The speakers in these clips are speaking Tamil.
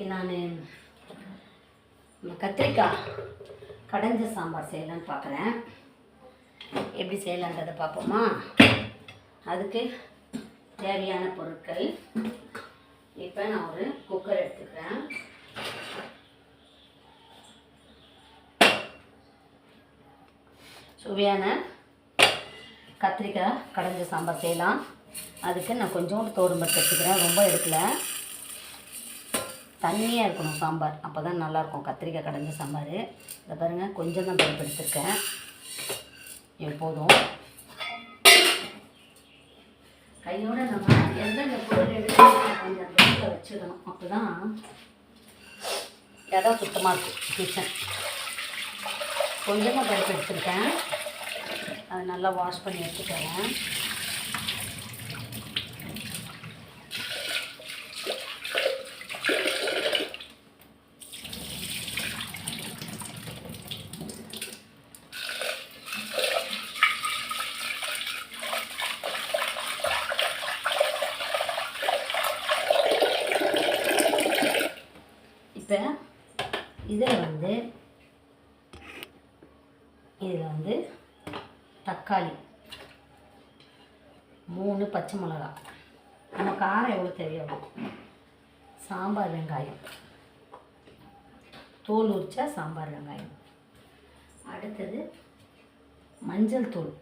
நான் கத்திரிக்காய் கடைஞ்ச சாம்பார் செய்யலான்னு பார்க்குறேன். எப்படி செய்யலான்றதை பார்ப்போமா? அதுக்கு தேவையான பொருட்கள் இப்போ நான் ஒரு குக்கர் எடுத்துக்கிறேன். சுவையான கத்திரிக்காய் கடைஞ்ச சாம்பார் செய்யலாம். அதுக்கு நான் கொஞ்சோண்டு தோரம்பருப்பு எடுத்துக்கிறேன். ரொம்ப எடுக்கலை, தண்ணியாக இருக்கணும் சாம்பார், அப்போ தான் நல்லாயிருக்கும் கத்திரிக்காய் கடைஞ்ச சாம்பார். இதை பாருங்கள், கொஞ்சம் தான் பருப்பு எடுத்துருக்கேன். எப்போதும் கையோடு நம்ம எந்தெந்த பொருள் எடுத்து கொஞ்சம் அந்த வீட்டில் வச்சுக்கணும், அப்போ தான் இடம் சுத்தமாக இருக்கும் கிச்சன். கொஞ்சமாக பருப்பு எடுத்துருக்கேன், அதை நல்லா வாஷ் பண்ணி எடுத்துக்கிறேன். இப்போ இதில் வந்து தக்காளி, 3 பச்சை மிளகா, நம்ம காரம் எவ்வளோ தேவையாகும், சாம்பார் வெங்காயம், தோல் உரிச்சா சாம்பார் வெங்காயம், அடுத்தது மஞ்சள் தூள்,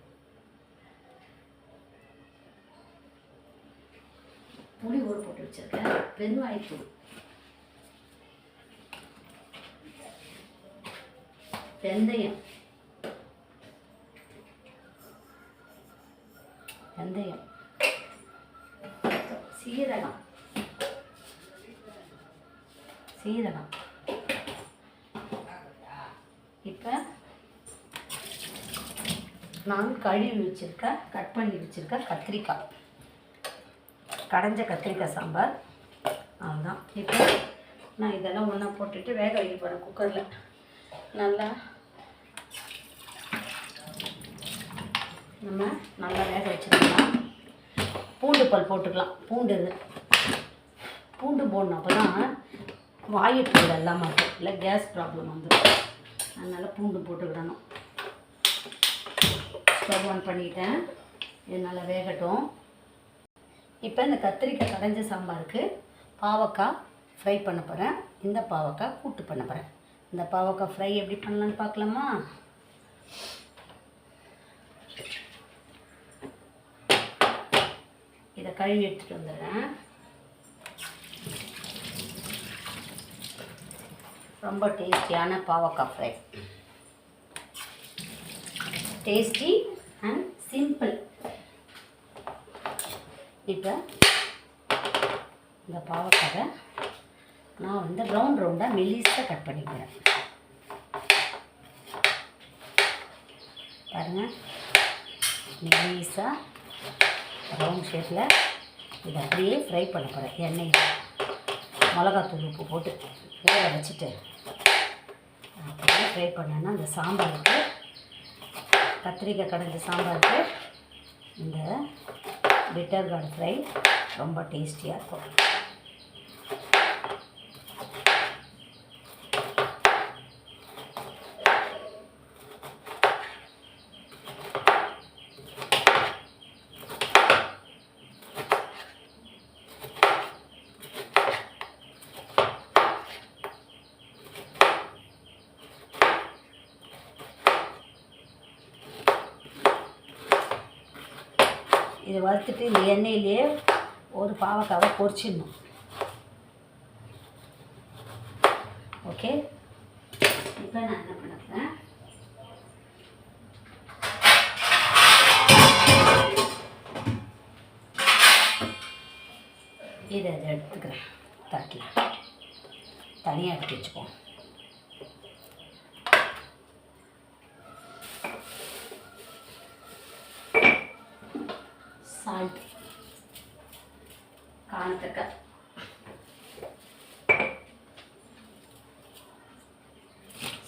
புளி ஊற போட்டு வச்சுருக்கேன், பெருங்காயத்தூள், வெந்தயம், சீரகம், இப்போ நான் கழுவி வச்சுருக்கேன், கட் பண்ணி வச்சுருக்கேன் கத்திரிக்காய், கடைஞ்ச கத்திரிக்காய் சாம்பார். அதுதான் இப்போ நான் இதெல்லாம் ஒன்றா போட்டுட்டு வேக வைக்க போகிறேன் குக்கரில். நல்லா வேக வச்சுக்கலாம். பூண்டு பல் போட்டுக்கலாம். பூண்டு போடணும், அப்போ தான் வாயுக்கள் எல்லாம் இருக்கும், இல்லை கேஸ் ப்ராப்ளம் வந்துடும். அதனால் பூண்டு போட்டுக்கிடணும். ஸ்டவ் ஆன் பண்ணிட்டேன், இது நல்லா வேகட்டும். இப்போ இந்த கத்திரிக்காய் கடைஞ்ச சாம்பாருக்கு பாவக்காய் ஃப்ரை பண்ண போகிறேன். இந்த பாவக்காய் கூட்டு பண்ண போகிறேன். இந்த பாவக்காய் ஃப்ரை எப்படி பண்ணலான்னு பார்க்கலாமா? இதை கழுவி எடுத்துகிட்டு வந்துடுறேன். ரொம்ப டேஸ்டியான பாவக்காய் ஃப்ரை, டேஸ்டி அண்ட் சிம்பிள். இப்போ இந்த பாவக்காவை நான் ரவுண்டாக மெலிசாக கட் பண்ணிக்கிறேன். பாருங்கள், மெலிசாக ரவுண்ட் ஷேப்பில் இதை அப்படியே ஃப்ரை பண்ண போகிறேன். எண்ணெயில் மிளகாத்தூள் உப்பு போட்டு ஊற வச்சுட்டு அப்படியே ஃப்ரை பண்ணேன்னா அந்த சாம்பாருக்கு, கத்திரிக்காய் கடைஞ்ச சாம்பாருக்கு இந்த பிட்டர் கார்டு ஃப்ரை ரொம்ப டேஸ்டியாக இருக்கும். இதை வறுத்துட்டு இந்த எண்ணெயிலே ஒரு பாவக்காவை பொரிச்சிடணும். ஓகே, இப்போ நான் என்ன பண்ணுறேன், இதை எடுத்துக்கிறேன். தட்டில் தனியாக எடுத்து வச்சுப்போம். சால்ட், காணத்தக்காய்,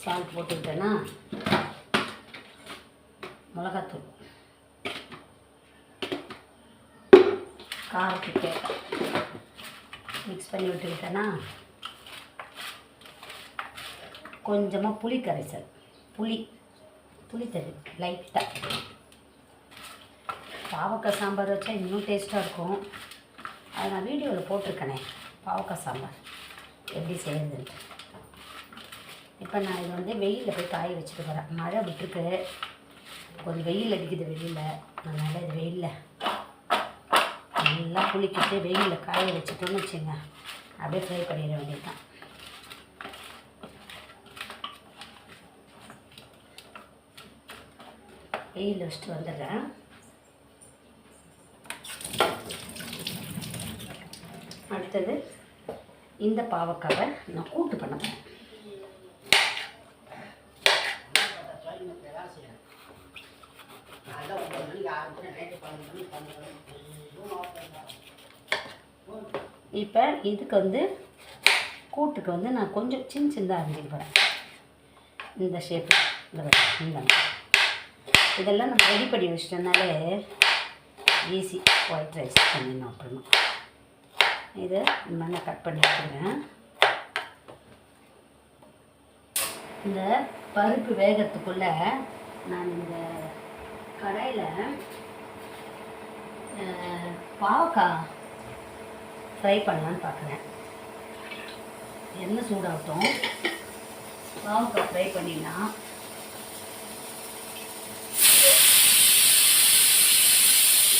சால்ட் போட்டுக்கிட்டேன்னா மிளகாத்தூள், காரத்துக்கு மிக்ஸ் பண்ணி விட்டுக்கிட்டேன்னா கொஞ்சமாக புளி கரைசல், புளி தண்ணி லைட்டாக. பாவக்காய் சாம்பார் வச்சா இன்னும் டேஸ்ட்டாக இருக்கும். அது நான் வீடியோவில் போட்டிருக்கேனே பாவக்காய் சாம்பார் எப்படி செய்யறதுன்ட்டு. இப்போ நான் இது வந்து வெயிலில் போய் காய வச்சுட்டு போகிறேன். மழை விட்டுருக்கு, கொஞ்சம் வெயில் அடிக்குது வெளியில். அதனால் இது வெயிலில் நல்லா புளிக்கிட்டு வெயிலில் காய வச்சுட்டோன்னு வச்சுங்க, அப்படியே ஃப்ரை பண்ணிட வேண்டியது தான். வெயிலில் வச்சுட்டு வந்துடுறேன். அடுத்தது இந்த பாவக்காவை நான் கூட்டு பண்ண போகிறேன். இப்போ இதுக்கு வந்து கூட்டுக்கு வந்து நான் கொஞ்சம் சின்னதாக அரிஞ்சிக்க போகிறேன். இந்த ஷேப்பு இந்த இதெல்லாம் நம்ம ரெடி பண்ணி வச்சிட்டனாலே ஈஸி. ஒயிட் ரைஸ் பண்ணிடணும். அப்புறமா இதை இந்த மாதிரி கட் பண்ணி வச்சுருவேன். இந்த பருப்பு வேகத்துக்குள்ளே நான் இந்த கடாயில் பாவக்காய் ஃப்ரை பண்ணலான்னு பார்க்குறேன். எண்ணெய் சூடாகட்டும். பாவக்காய் ஃப்ரை பண்ணிடலாம்.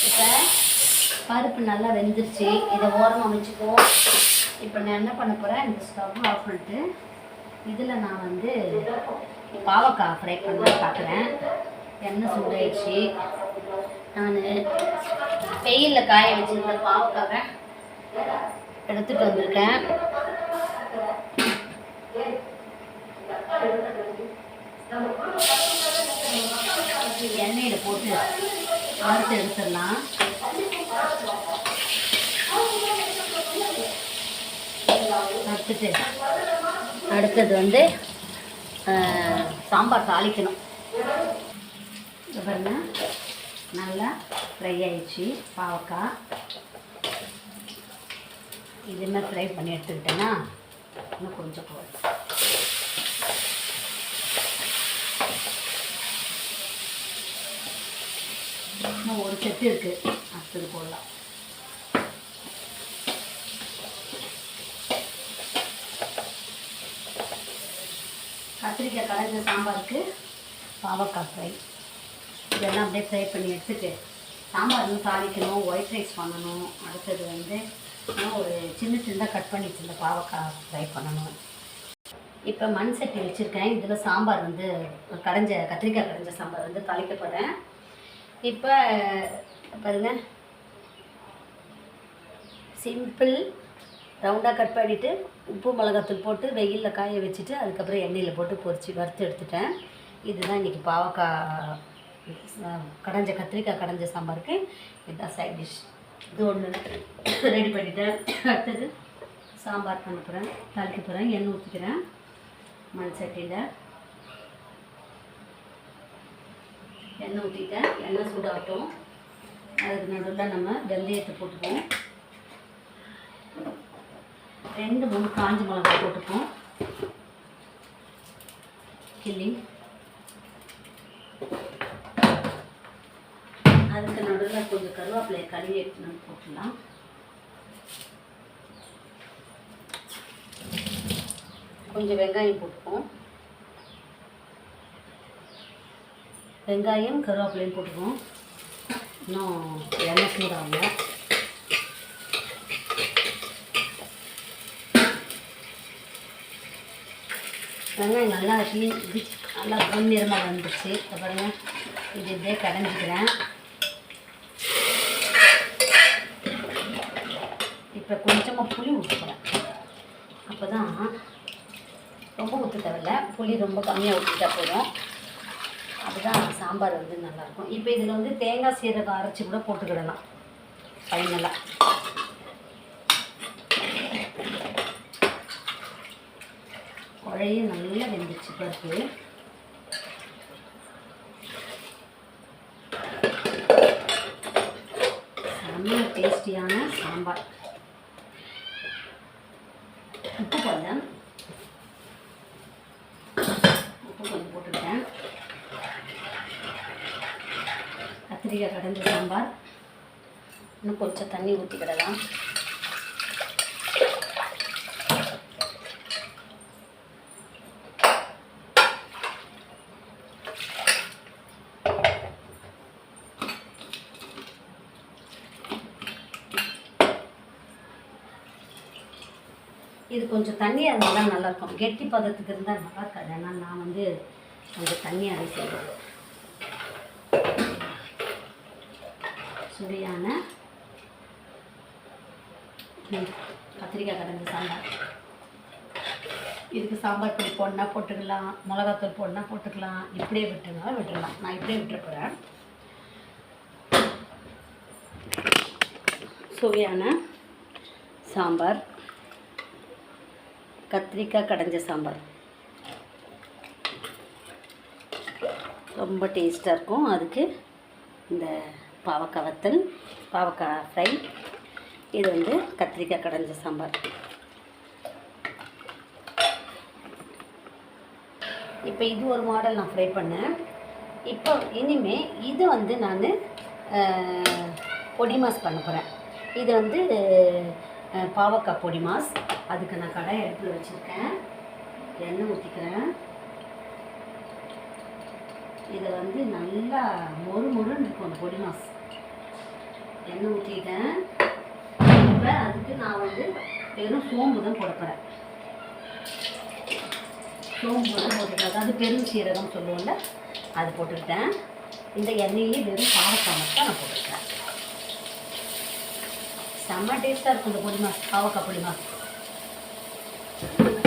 இப்போ பருப்பு நல்லா வெந்துருச்சு. இதை ஓரமாக வச்சுக்குவோம். இப்போ நான் என்ன பண்ண போகிறேன், இந்த ஸ்டவ் ஆஃப் பண்ணிட்டு இதில் நான் வந்து பாவக்காய் ஃப்ரை பண்ண பார்க்குறேன். எண்ணெய் சூடாயிடுச்சு. நான் வெயிலில் காய வச்சுருந்த பாவக்காவை எடுத்துகிட்டு வந்திருக்கேன். எண்ணெயில் போட்டு வறுத்து எடுத்துடலாம். வறுத்துட்டு அடுத்தது வந்து சாம்பார் தாளிக்கணும். இது பாருங்க, நல்லா ஃப்ரை ஆயிடுச்சு பாவக்காய். இதுமாதிரி ஃப்ரை பண்ணி எடுத்துக்கிட்டேன்னா இன்னும் கொஞ்சம் போதும். இன்னும் ஒரு செட்டு இருக்குது, அடுத்தது போடலாம். கத்திரிக்காய் கடைஞ்ச சாம்பாருக்கு பாவக்காய் ஃப்ரை இதெல்லாம் அப்படியே ஃப்ரை பண்ணி எடுத்துட்டு சாம்பார் இன்னும் தாளிக்கணும், ஒயிட் ரைஸ் பண்ணணும். அடுத்தது வந்து இன்னும் ஒரு சின்னதாக கட் பண்ணி வச்சுருந்த பாவக்காய் ஃப்ரை பண்ணணும். இப்போ மண் சட்டி வச்சுருக்கேன். இதில் சாம்பார் வந்து கத்திரிக்காய் கடைஞ்ச சாம்பார் வந்து தாளிக்க போகிறேன். இப்போ பாருங்க, சிம்பிள் ரவுண்டாக கட் பண்ணிவிட்டு உப்பு மிளகாத்தூள் போட்டு வெயிலில் காய வச்சுட்டு அதுக்கப்புறம் எண்ணெயில் போட்டு பொரித்து வறுத்து எடுத்துட்டேன். இதுதான் இன்றைக்கி பாவக்காய் கத்திரிக்காய் கடைஞ்ச சாம்பாருக்கு இதுதான் சைட் டிஷ். இது ஒன்று ரெடி பண்ணிட்டேன். அடுத்தது சாம்பார் பண்ண போகிறேன், தாளிக்க போகிறேன். எண்ணெய் ஊற்றிக்கிறேன். மண் சட்டியில் எண்ணெய் ஊற்றிட்டேன். எண்ணெய் சூடாகட்டும். அதுக்கு நடுவில் நம்ம வெந்தயத்தை போட்டுப்போம். 2-3 காஞ்ச மிளகாய் போட்டுப்போம். கிள்ளி அதுக்கு நடுவில் கொஞ்சம் கருவேப்பிலையை கழுவி எடுத்துன்னு போட்டுடலாம். கொஞ்சம் வெங்காயம் போட்டுப்போம். வெங்காயம் கருவேப்பிலையும் போட்டுப்போம். இன்னும் எண்ணெய் சூடாகல. வெங்காயம் நல்லா நல்லா பொன்னிறமாக வந்துடுச்சு. இப்போ பாருங்கள், இது இப்படியே கடைஞ்சிக்கிறேன். இப்போ கொஞ்சமாக புளி ஊற்றிக்கிறேன். அப்போ தான் ரொம்ப ஊற்ற தேவையில்ல, புளி ரொம்ப கம்மியாக ஊற்றிட்டா போதும். அதுதான் சாம்பார் வந்து நல்லாயிருக்கும். இப்போ இதில் வந்து தேங்காய் சீரகம் அரைச்சி கூட போட்டுக்கிடலாம் ஃபைனலாக. குழைய நல்லா வெந்துச்சு பருப்பு. செம்ம டேஸ்டியான சாம்பார். உப்பு போடலாம். உப்பு கொஞ்சம் போட்டுக்கிட்டேன். கத்திரிக்காய் கடைஞ்ச சாம்பார். இன்னும் கொஞ்சம் தண்ணி ஊற்றிக்கிடலாம். இது கொஞ்சம் தண்ணியாக இருந்தால் தான் நல்லாயிருக்கும். கெட்டி பதத்துக்கு இருந்தால் நல்லா இருக்காது. அதனால் நான் வந்து கொஞ்சம் தண்ணியாகவே செய்வேன். சுவையான கத்திரிக்காய் கடைஞ்ச சாம்பார். இதுக்கு சாம்பார் பொடி போடனா போட்டுக்கலாம், மிளகாத்தூள் போடனா போட்டுக்கலாம், இப்படியே விட்டுடலாம். நான் இப்படியே விட்டுற போகிறேன். சுவையான சாம்பார், கத்திரிக்காய் கடைஞ்ச சாம்பார் ரொம்ப டேஸ்ட்டாக இருக்கும். அதுக்கு இந்த பாவக்காய் வத்தல், பாவக்காய் ஃப்ரை, இது வந்து கத்திரிக்காய் கடைஞ்ச சாம்பார். இப்போ இது ஒரு மாடல் நான் ஃப்ரை பண்ணேன். இப்போ இனிமேல் இது வந்து நான் பொடி மாஸ் பண்ண போகிறேன். இது வந்து பாவக்காய் பொடி மாஸ். அதுக்கு நான் கடாயை எடுத்து வச்சுருக்கேன். எண்ணெய் ஊற்றிக்கிறேன். இதை வந்து நல்லா மொறுன்னு இருக்கும் அந்த பொடி மாஸ். எண்ணெய் ஊற்றிட்டேன். இப்போ அதுக்கு நான் வந்து வெறும் சோம்பு தான் போட போகிறேன். சோம்பு தான் போட்டுக்கிட்டேன். அதாவது பெரும் சீரகம் சொல்லுவோம்ல, அது போட்டுக்கிட்டேன். இந்த எண்ணெயிலே வெறும் பாவக்காய் மட்டும் நான் போட்டுக்கிறேன். செம்ம டேஸ்ட்டாக இருக்கும் இந்த பொடி மாஸ், பாவக்காய் பொடி மாஸ்.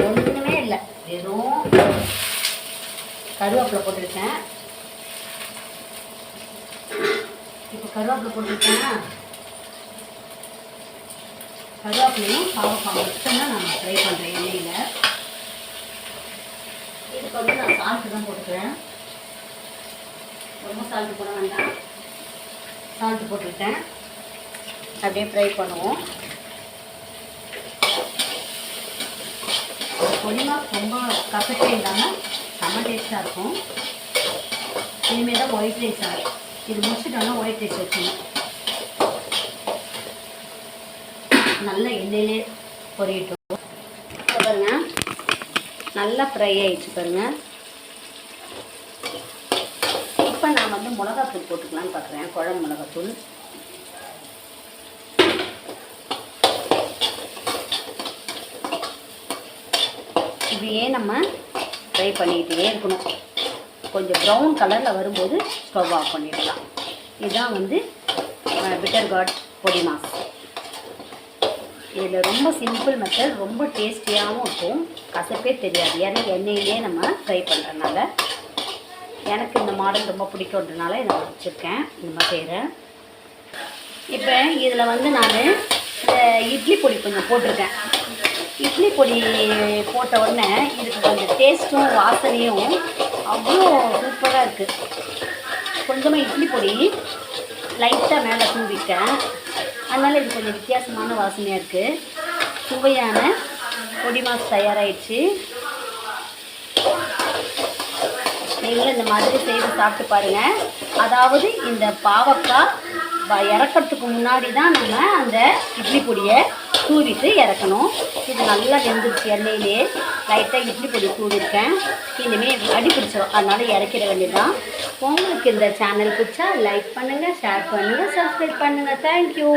ஒன்றுமே இல்லை, வெறும் கருவேப்பிலை போட்டுருக்கேன். இப்போ கருவேப்பிலை போட்டுருக்கேன்னா கருவேப்பிலையும் பாவக்காய் மட்டும்தான் நான் ஃப்ரை பண்ணுறேன் எண்ணெயில். இதுக்கு வந்து நான் சால்ட்டு தான் போட்டுக்கிறேன். ரொம்ப சால்ட்டு போட வேண்டாம். சால்ட்டு போட்டுக்கிட்டேன். அப்படியே ஃப்ரை பண்ணுவோம். பொடி மாஸ் ரொம்ப கசக்கே இல்லாமல் செம்ம டேஸ்ட்டாக இருக்கும். இனிமேல் தான் ஒயிட் ரைஸ் ஆகும். இது முடிச்சுட்டோன்னா ஒயிட் ரைஸ் வச்சுக்கணும். நல்ல எண்ணெயிலே பொரியட்டும். பாருங்க, நல்லா ஃப்ரை ஆகிடுச்சு பாருங்கள். இப்போ நான் வந்து மிளகாத்தூள் போட்டுக்கலான்னு பார்க்குறேன். குழம்பு மிளகாத்தூள். இப்படியே நம்ம ஃப்ரை பண்ணிக்கிட்டே இருக்கணும். கொஞ்சம் ப்ரௌன் கலரில் வரும்போது ஸ்டவ் ஆஃப் பண்ணிடலாம். இதுதான் வந்து பிட்டர் கார்ட் பொடி மாஸ். இதில் ரொம்ப சிம்பிள் மெத்தட், ரொம்ப டேஸ்டியாகவும் இருக்கும், கசப்பே தெரியாது. ஏன்னா எண்ணெயிலே நம்ம ஃப்ரை பண்ணுறதுனால எனக்கு இந்த மாடல் ரொம்ப பிடிக்கும்ன்றனால இதை நான் வச்சுருக்கேன். இந்த மாதிரி செய்கிறேன். இப்போ இதில் வந்து நான் இந்த இட்லி பொடி கொஞ்சம் போட்டிருக்கேன். இட்லி பொடி போட்ட உடனே இதுக்கு கொஞ்சம் டேஸ்ட்டும் வாசனையும் அவ்வளோ சூப்பராக இருக்குது. கொஞ்சமாக இட்லி பொடி லைட்டாக மேலே தூவிட்டேன். அதனால் இது கொஞ்சம் வித்தியாசமான வாசனையாக இருக்குது. சுவையான பொடி மாஸ் தயாராகிடுச்சு. நீங்களும் இந்த மாதிரி செய்து சாப்பிட்டு பாருங்கள். அதாவது இந்த பாவக்காய் இறக்கிறதுக்கு முன்னாடி தான் நம்ம அந்த இட்லி பொடியை தூவிட்டு இறக்கணும். இது நல்லா வெந்துருச்சு. எண்ணெயிலே லைட்டாக இட்லி பொடி தூவிருக்கேன். இனிமேல் அடி பிடிச்சிடும், அதனால் இறக்கிட வேண்டியதுதான். உங்களுக்கு இந்த சேனல் பிடிச்சா லைக் பண்ணுங்கள், ஷேர் பண்ணுங்கள், சப்ஸ்கிரைப் பண்ணுங்கள். தேங்க்யூ.